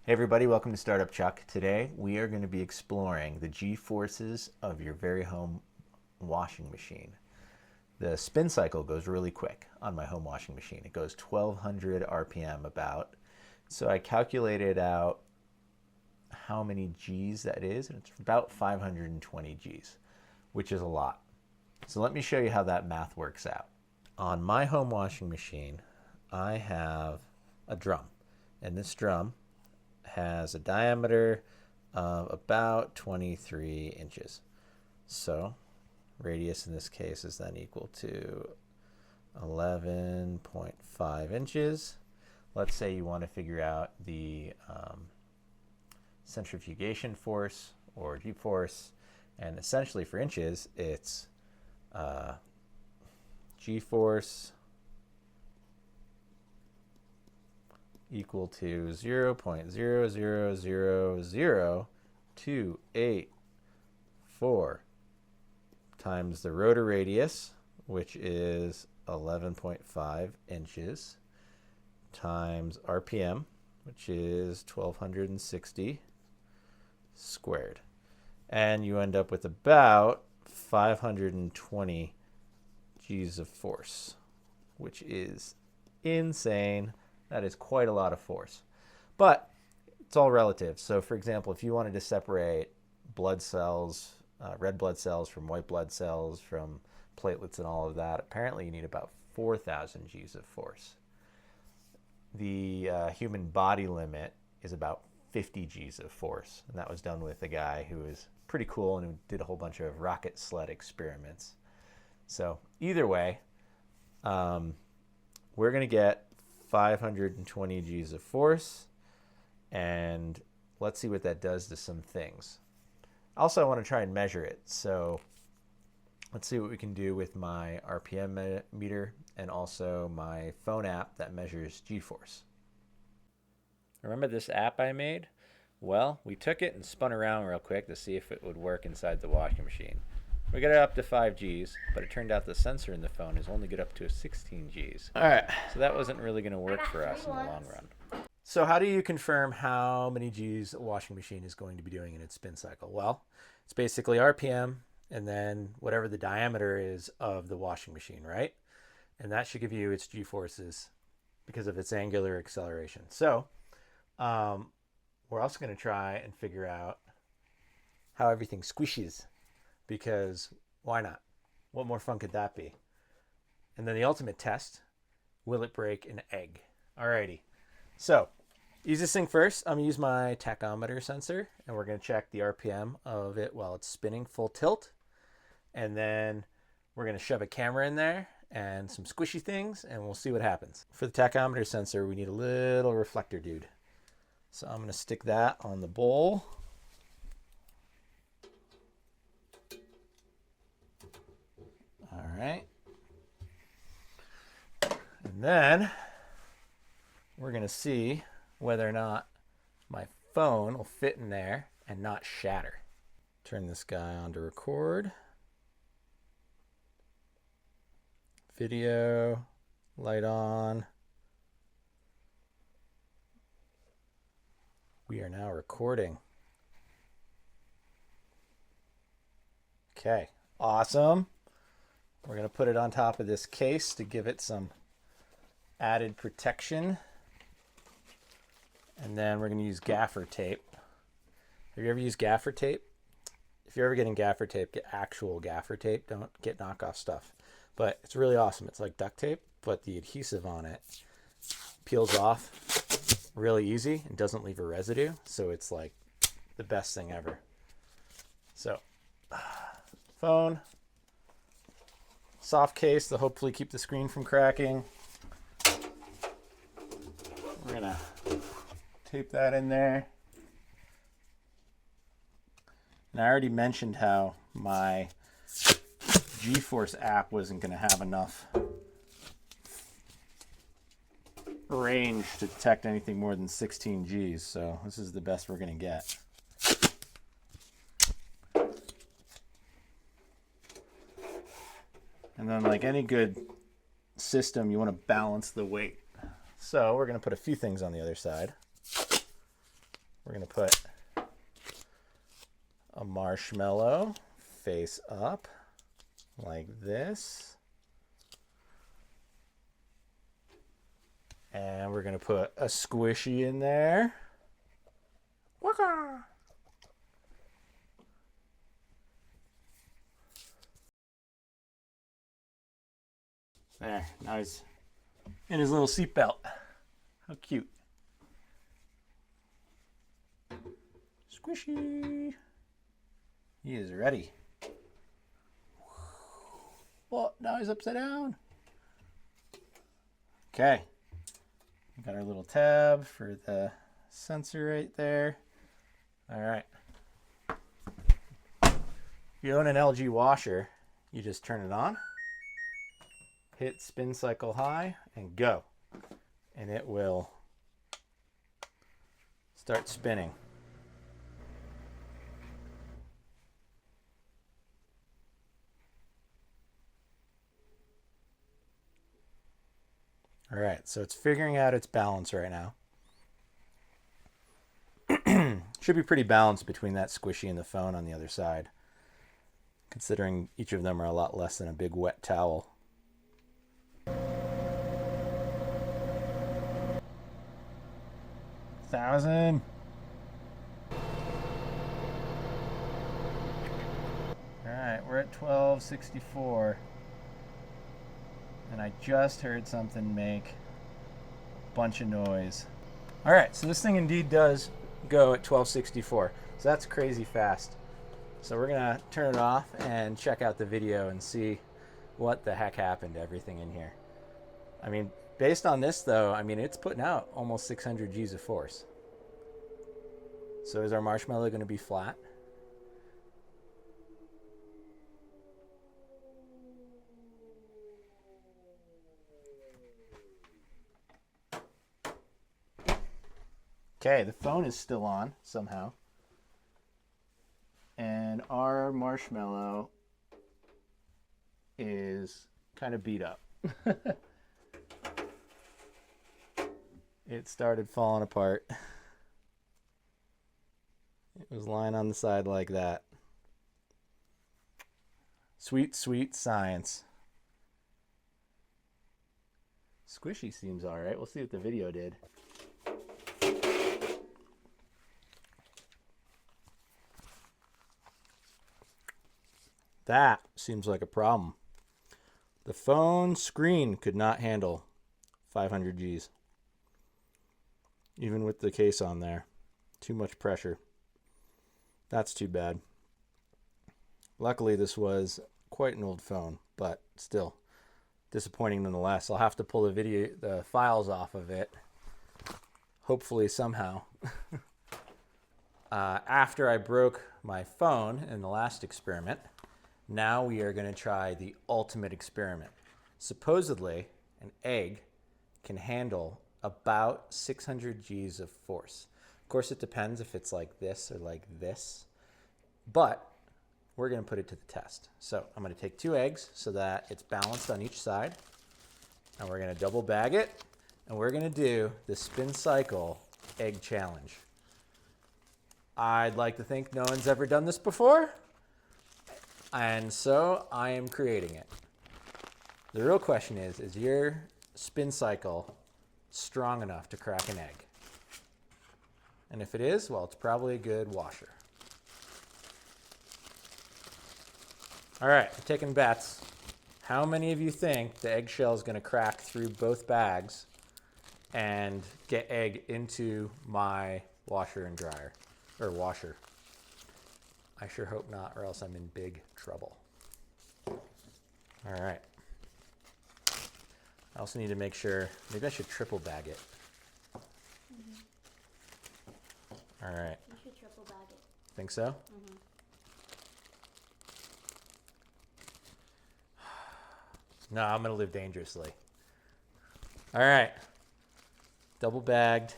Hey everybody, welcome to Startup Chuck. Today we are going to be exploring the G-forces of your very home washing machine. The spin cycle goes really quick on my home washing machine. It goes 1200 RPM about. So I calculated out how many G's that is, and it's about 520 G's, which is a lot. So let me show you how that math works out. On my home washing machine, I have a drum, and this drum has a diameter of about 23 inches. So radius in this case is then equal to 11.5 inches. Let's say you want to figure out the centrifugation force or G-force, and essentially for inches it's G-force equal to 0.0000284 times the rotor radius, which is 11.5 inches, times RPM, which is 1260 squared. And you end up with about 520 G's of force, which is insane. That is quite a lot of force. But it's all relative. So for example, if you wanted to separate blood cells, red blood cells from white blood cells, from platelets and all of that, apparently you need about 4,000 G's of force. The human body limit is about 50 G's of force. And that was done with a guy who was pretty cool and who did a whole bunch of rocket sled experiments. So either way, we're going to get 520 G's of force, and let's see what that does to some things. Also, I want to try and measure it. So let's see what we can do with my RPM meter and also my phone app that measures G-force. Remember this app I made? Well, we took it and spun around real quick to see if it would work inside the washing machine. We got it up to 5 G's, but it turned out the sensor in the phone is only good up to 16 G's. All right. So that wasn't really going to work for us in the long run. So how do you confirm how many G's a washing machine is going to be doing in its spin cycle? Well, it's basically RPM and then whatever the diameter is of the washing machine, right? And that should give you its G-forces because of its angular acceleration. So we're also going to try and figure out how everything squishes, because why not? What more fun could that be? And then the ultimate test, will it break an egg? Alrighty. So, easiest thing first, I'm going to use my tachometer sensor, and we're going to check the RPM of it while it's spinning full tilt. And then we're going to shove a camera in there and some squishy things, and we'll see what happens. For the tachometer sensor, we need a little reflector dude. So I'm going to stick that on the bowl. All right. And then we're going to see whether or not my phone will fit in there and not shatter. Turn this guy on to record. Video, light on. We are now recording. Okay, awesome. We're going to put it on top of this case to give it some added protection. And then we're going to use gaffer tape. Have you ever used gaffer tape? If you're ever getting gaffer tape, get actual gaffer tape. Don't get knockoff stuff. But it's really awesome. It's like duct tape, but the adhesive on it peels off really easy and doesn't leave a residue. So it's like the best thing ever. So, phone. Soft case to hopefully keep the screen from cracking. We're gonna tape that in there. And I already mentioned how my G-force app wasn't gonna have enough range to detect anything more than 16 G's, so this is the best we're gonna get. And then, like any good system, you want to balance the weight. So we're going to put a few things on the other side. we're going to put a marshmallow face up like this. And we're going to put a squishy in there. Waka! There, now he's in his little seatbelt. How cute. Squishy. He is ready. Oh, now he's upside down. Okay. We got our little tab for the sensor right there. All right. If you own an LG washer, you just turn it on, hit spin cycle high, and go. And it will start spinning. All right, so it's figuring out its balance right now. Should be pretty balanced between that squishy and the phone on the other side, considering each of them are a lot less than a big wet towel. 1,000. All right, we're at 1264. And I just heard something make a bunch of noise. All right, so this thing indeed does go at 1264. So that's crazy fast. So we're gonna turn it off and check out the video and see what the heck happened to everything in here. I mean, based on this though, I mean, it's putting out almost 600 G's of force. So is our marshmallow gonna be flat? Okay, the phone is still on somehow. And our marshmallow is kind of beat up. It started falling apart. It was lying on the side like that. Sweet, sweet science. Squishy seems all right. We'll see what the video did. That seems like a problem. The phone screen could not handle 500 G's. Even with the case on there. Too much pressure. That's too bad. Luckily, this was quite an old phone, but still disappointing nonetheless. I'll have to pull the files off of it. Hopefully somehow. After I broke my phone in the last experiment, now we are going to try the ultimate experiment. Supposedly, an egg can handle about 600 G's of force. Of course, it depends if it's like this or like this, but we're going to put it to the test. So I'm going to take 2 eggs so that it's balanced on each side, and we're going to double bag it, and we're going to do the spin cycle egg challenge. I'd like to think no one's ever done this before. And so I am creating it. The real question is your spin cycle strong enough to crack an egg? And if it is, well, it's probably a good washer. All right, we're taking bets. How many of you think the eggshell is going to crack through both bags and get egg into my washer and dryer, or washer? I sure hope not, or else I'm in big trouble. All right. I also need to make sure, maybe I should triple bag it. Mm-hmm. All right. You should triple bag it. Think so? Mm-hmm. No, I'm going to live dangerously. All right. Double bagged.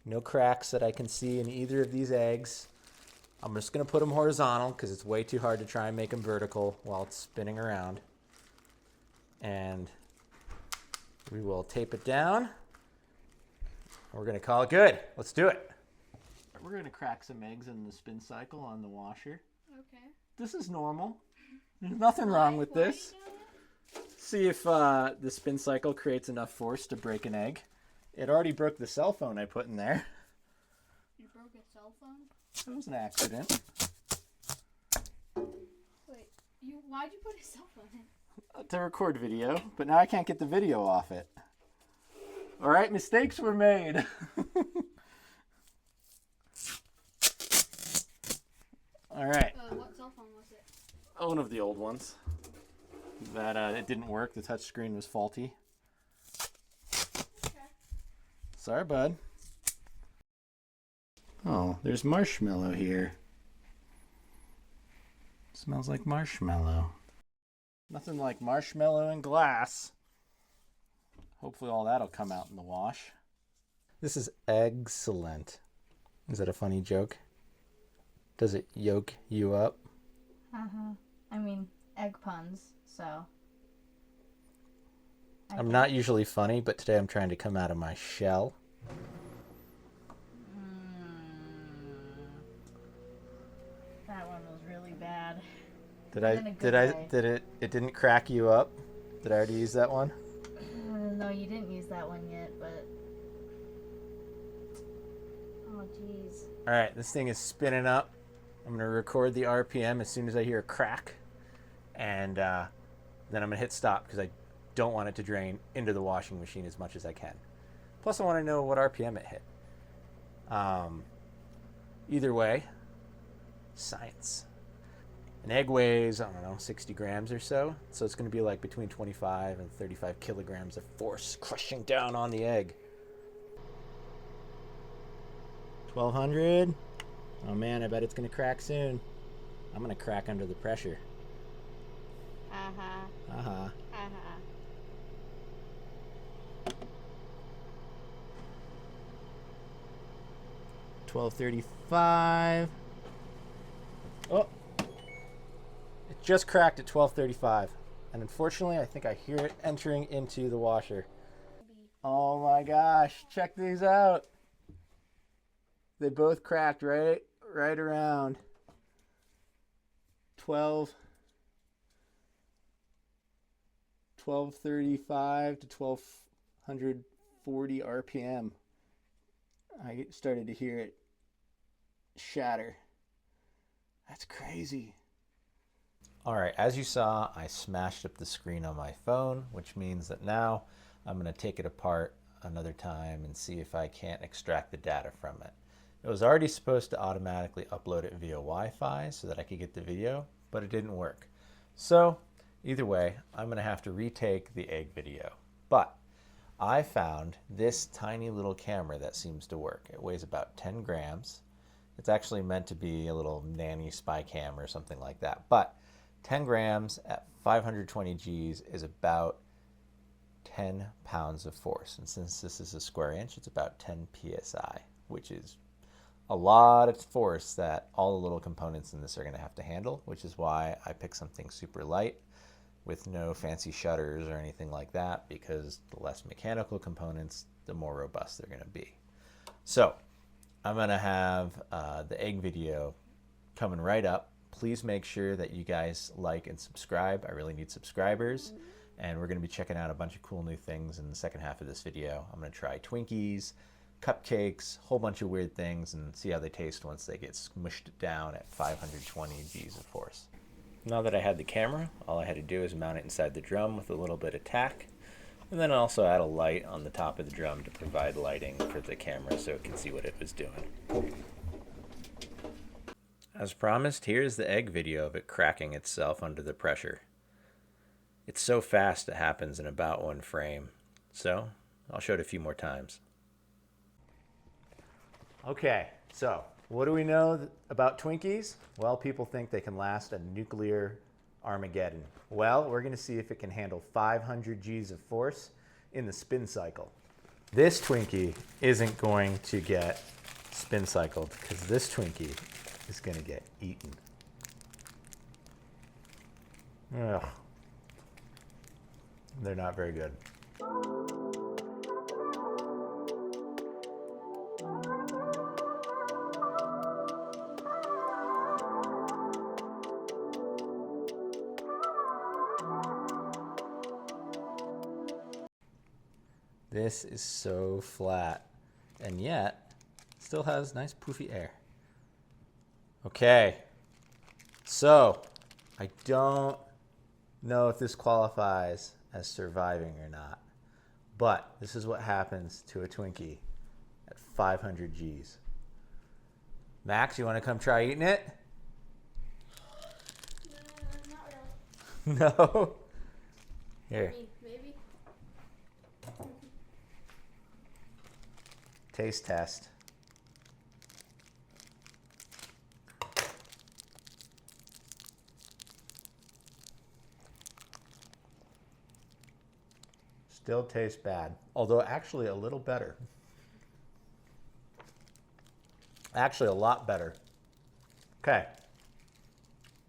No cracks that I can see in either of these eggs. I'm just going to put them horizontal because it's way too hard to try and make them vertical while it's spinning around. And we will tape it down. We're going to call it good. Let's do it. We're going to crack some eggs in the spin cycle on the washer. Okay. This is normal. There's nothing wrong with this. See if the spin cycle creates enough force to break an egg. It already broke the cell phone I put in there. You broke a cell phone? It was an accident. Wait, why'd you put a cell phone in? To record video, but now I can't get the video off it. All right, mistakes were made. All right. What cell phone was it? One of the old ones. That it didn't work. The touch screen was faulty. Okay. Sorry, bud. Oh, there's marshmallow here. Smells like marshmallow. Nothing like marshmallow and glass. Hopefully all that'll come out in the wash. This is excellent. Is that a funny joke? Does it yolk you up? Uh-huh. I mean, egg puns, so. I'm not usually funny, but today I'm trying to come out of my shell. That one was really bad. It didn't crack you up? Did I already use that one? No, you didn't use that one yet, but. Oh, jeez. All right, this thing is spinning up. I'm going to record the RPM as soon as I hear a crack. And then I'm going to hit stop because I don't want it to drain into the washing machine as much as I can. Plus, I want to know what RPM it hit. Either way, science. An egg weighs, I don't know, 60 grams or so. So it's going to be like between 25 and 35 kilograms of force crushing down on the egg. 1200. Oh man, I bet it's going to crack soon. I'm going to crack under the pressure. Uh-huh. Uh-huh. Uh-huh. $12.35. Oh, it just cracked at $12.35, and unfortunately, I think I hear it entering into the washer. Oh my gosh! Check these out. They both cracked right around 1235 to 1240 RPM. I started to hear it shatter. That's crazy. All right, as you saw, I smashed up the screen on my phone, which means that now I'm going to take it apart another time and see if I can't extract the data from it. It was already supposed to automatically upload it via Wi-Fi so that I could get the video, but it didn't work. So either way, I'm going to have to retake the egg video. But I found this tiny little camera that seems to work. It weighs about 10 grams. It's actually meant to be a little nanny spy cam or something like that. But 10 grams at 520 G's is about 10 pounds of force. And since this is a square inch, it's about 10 PSI, which is a lot of force that all the little components in this are going to have to handle, which is why I picked something super light with no fancy shutters or anything like that, because the less mechanical components, the more robust they're going to be. So I'm going to have the egg video coming right up. Please make sure that you guys like and subscribe. I really need subscribers. And we're going to be checking out a bunch of cool new things in the second half of this video. I'm going to try Twinkies, cupcakes, a whole bunch of weird things, and see how they taste once they get smushed down at 520 G's of force. Now that I had the camera, all I had to do is mount it inside the drum with a little bit of tack, and then also add a light on the top of the drum to provide lighting for the camera so it can see what it was doing. As promised, here's the egg video of it cracking itself under the pressure. It's so fast it happens in about one frame, so I'll show it a few more times. Okay, so what do we know about Twinkies? Well, people think they can last a nuclear Armageddon. Well, we're going to see if it can handle 500 G's of force in the spin cycle. This Twinkie isn't going to get spin cycled because this Twinkie is going to get eaten. Ugh. They're not very good. This is so flat, and yet still has nice poofy air. Okay, so I don't know if this qualifies as surviving or not, but this is what happens to a Twinkie at 500 G's. Max, you want to come try eating it? Not really. No? Here. Maybe. Taste test. Still tastes bad, although actually a little better. Actually a lot better. Okay.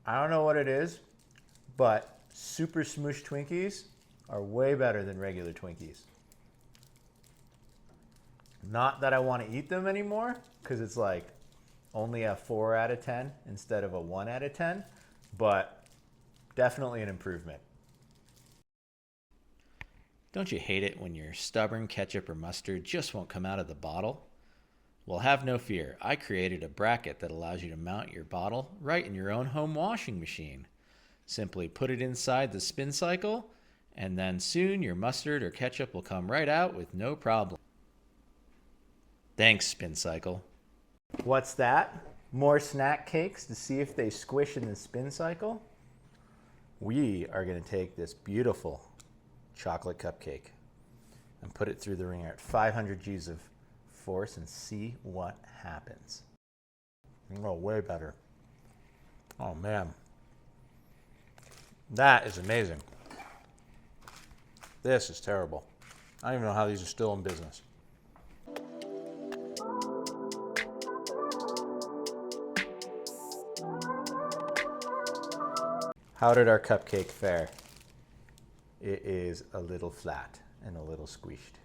I don't know what it is, but super smooshed Twinkies are way better than regular Twinkies. Not that I want to eat them anymore, because it's like only a 4 out of 10 instead of a 1 out of 10, but definitely an improvement. Don't you hate it when your stubborn ketchup or mustard just won't come out of the bottle? Well, have no fear. I created a bracket that allows you to mount your bottle right in your own home washing machine. Simply put it inside the spin cycle, and then soon your mustard or ketchup will come right out with no problem. Thanks, spin cycle. What's that? More snack cakes to see if they squish in the spin cycle? We are going to take this beautiful chocolate cupcake and put it through the ringer at 500 G's of force and see what happens. Oh, way better. Oh man, that is amazing. This is terrible. I don't even know how these are still in business. How did our cupcake fare? It is a little flat and a little squished.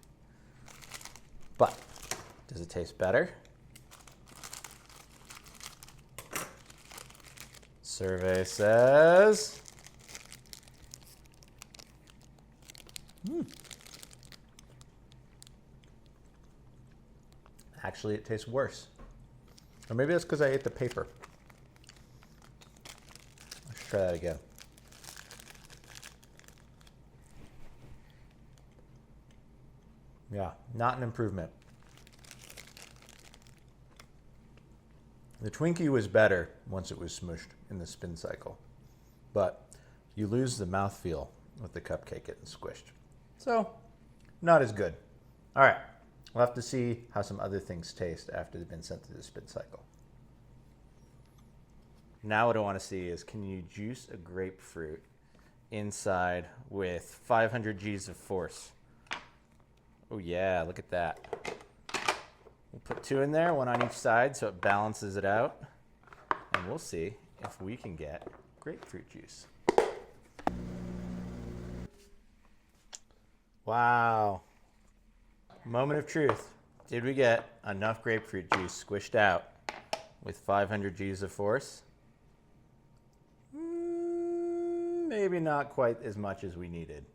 But does it taste better? Survey says actually it tastes worse. Or maybe that's because I ate the paper. Let's try that again. Yeah, not an improvement. The Twinkie was better once it was smushed in the spin cycle, but you lose the mouthfeel with the cupcake getting squished. So, not as good. All right, we'll have to see how some other things taste after they've been sent through the spin cycle. Now what I want to see is, can you juice a grapefruit inside with 500 G's of force? Oh yeah, look at that. We'll put 2 in there, 1 on each side, so it balances it out. And we'll see if we can get grapefruit juice. Wow. Moment of truth. Did we get enough grapefruit juice squished out with 500 G's of force? Maybe not quite as much as we needed.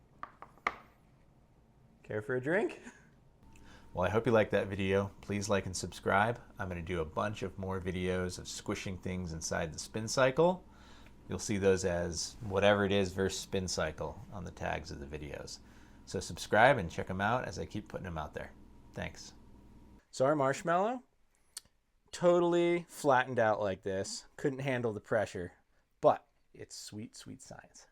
Care for a drink? Well, I hope you liked that video. Please like and subscribe. I'm going to do a bunch of more videos of squishing things inside the spin cycle. You'll see those as whatever it is versus spin cycle on the tags of the videos. So subscribe and check them out as I keep putting them out there. Thanks. So our marshmallow, totally flattened out like this. Couldn't handle the pressure, but it's sweet, sweet science.